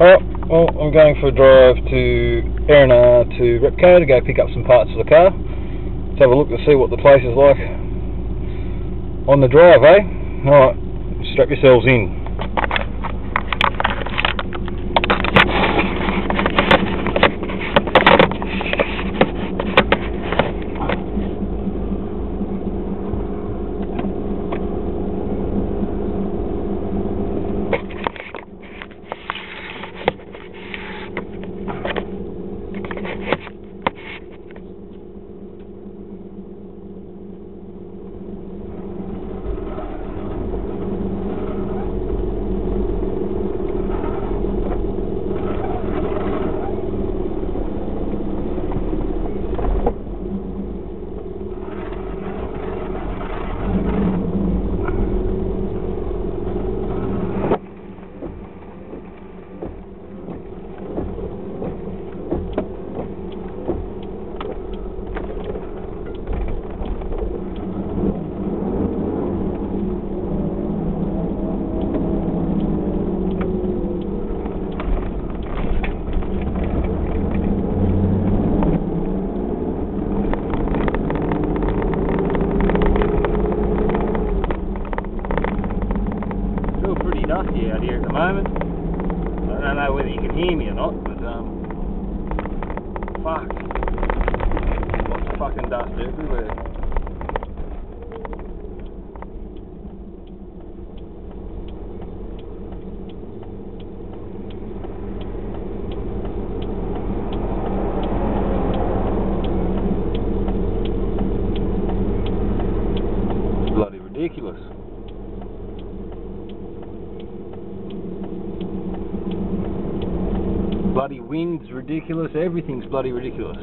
Alright, well, I'm going for a drive to Erina to Repco to go pick up some parts for the car. Let's have a look to see what the place is like on the drive, eh? Alright, strap yourselves in. Dusty out here at the moment. I don't know whether you can hear me or not, but fuck, lots of fucking dust everywhere. It's bloody ridiculous. Bloody wind's ridiculous, everything's bloody ridiculous.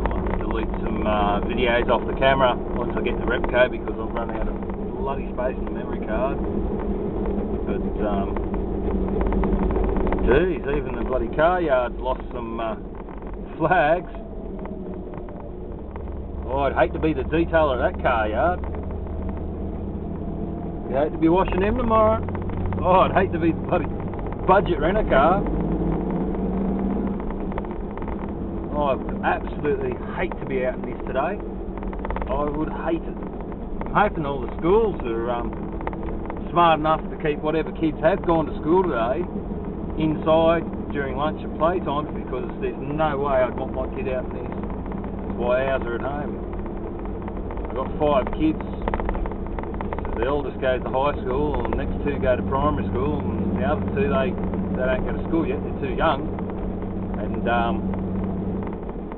I'll delete some videos off the camera once I get to repco because I've run out of bloody space in the memory card. But geez, even the bloody car yard's lost some flags. Oh, I'd hate to be the detailer of that car yard. I'd hate to be washing them tomorrow. Oh, I'd hate to be the bloody budget rent-a-car. Oh, I'd absolutely hate to be out in this today. I would hate it. I'm hoping all the schools are smart enough to keep whatever kids have gone to school today inside during lunch and play times, because there's no way I'd want my kid out in this. That's why ours are at home. I've got 5 kids. So the eldest goes to high school, and the next 2 go to primary school, and the other 2 they don't go to school yet. They're too young. And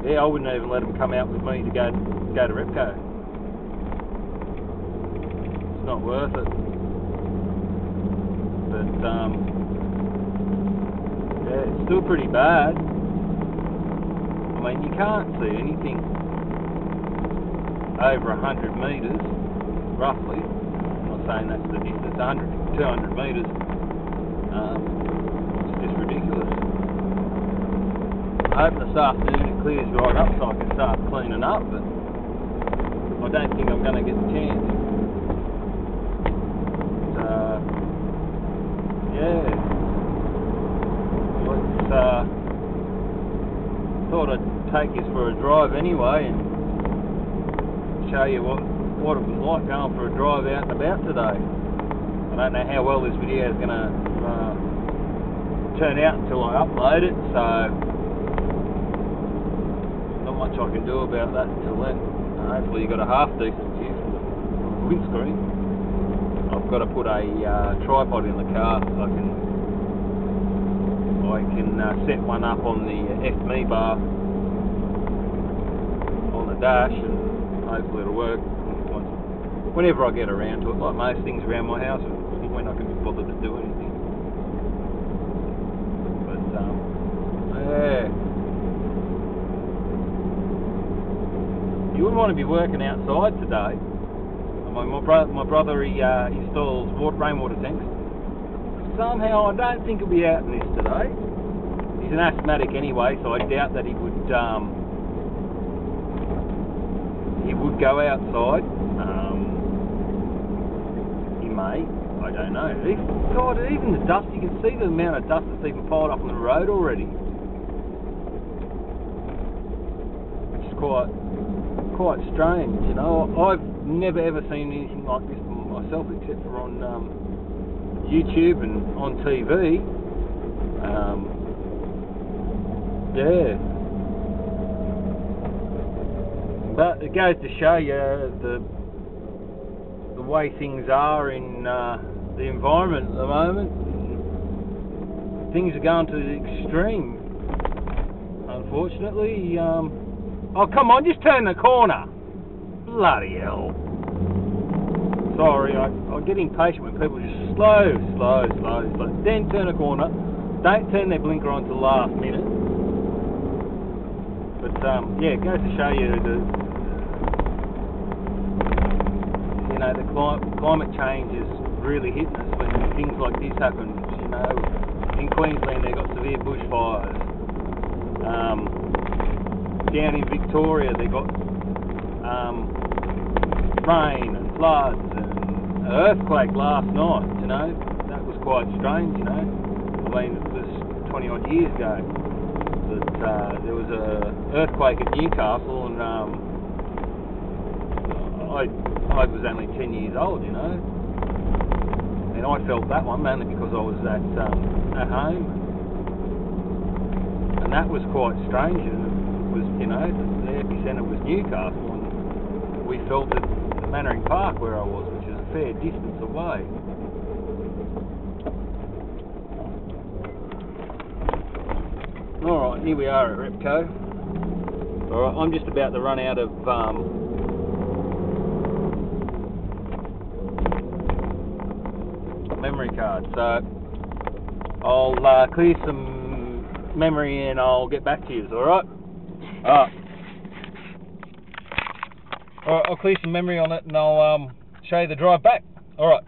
yeah, I wouldn't even let them come out with me to go to repco. Not worth it. But yeah, it's still pretty bad. I mean, you can't see anything over 100 metres, roughly. I'm not saying that's the distance, 100, 200 metres. It's just ridiculous. I hope this afternoon it clears right up so I can start cleaning up, but I don't think I'm going to get the chance. Yeah, thought I'd take you for a drive anyway and show you what it was like going for a drive out and about today. I don't know how well this video is going to turn out until I upload it, so not much I can do about that until then. Hopefully you got a half decent view from the windscreen. I've got to put a tripod in the car so I can set one up on the FME bar on the dash, and hopefully it'll work whenever I get around to it, like most things around my house, when I can be bothered to do anything. But yeah, you wouldn't want to be working outside today. I My brother he installs rainwater tanks. Somehow I don't think he'll be out in this today. He's an asthmatic anyway, so I doubt that he would go outside. He may, I don't know. God, even the dust, you can see the amount of dust that's even piled up on the road already. Which is quite strange, you know. I've never ever seen anything like this myself, except for on YouTube and on TV. Yeah. But it goes to show you the way things are in the environment at the moment. Things are going to the extreme, unfortunately. Oh, come on, just turn the corner. Bloody hell. Sorry, I get impatient when people just slow. Then turn a corner. Don't turn their blinker on till the last minute. But yeah, it goes to show you the climate change is really hitting us when things like this happen. You know, in Queensland they've got severe bushfires. Down in Victoria they've got rain and floods and an earthquake last night. You know, that was quite strange. You know, I mean it was 20 odd years ago, but there was a earthquake at Newcastle, and I was only 10 years old, you know, and I felt that one mainly because I was at home, and that was quite strange. And it was, you know, the epicentre was Newcastle, and we felt it at Mannering Park where I was, which is a fair distance away. Alright, here we are at Repco. Alright, I'm just about to run out of memory card, so I'll clear some memory and I'll get back to you. Alright? Alright, I'll clear some memory on it and I'll show you the drive back. Alright.